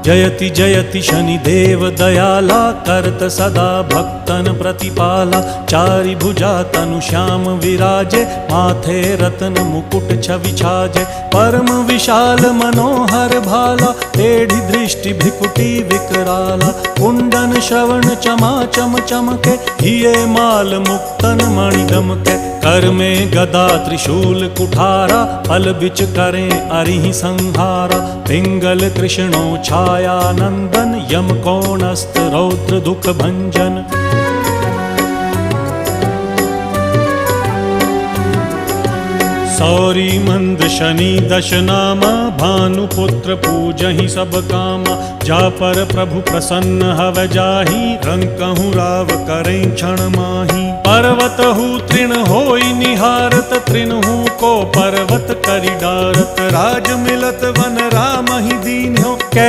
जयति जयति शनिदेव दयाला, करत सदा भक्तन प्रतिपाला। चारि भुजा तनु श्याम विराजे, माथे रत्न मुकुट छवि छाजे। परम विशाल मनोहर भाला, टेढ़ी दृष्टि भ्रिकुटी विकराला। कुंडन श्रवण चमाचम चमके, हिये माल मुक्तन मणि दमके। कर में गदा त्रिशूल कुठारा, फल बिच करें अरिहि संहारा। पिंगल कृष्णो छाया नंदन, यम कोणस्थ रौद्र दुख भंजन। सौरी मंद शनि दश नामा, भानुपुत्र पूजहि सब कामा। जा पर प्रभु प्रसन्न हव जाहि, रंकहु राव करें क्षण माही। पर्वत हु तृण होई निहारत, तृणहु को पर्वत करि डारत। राज मिलत वन राम ही दीन्हो,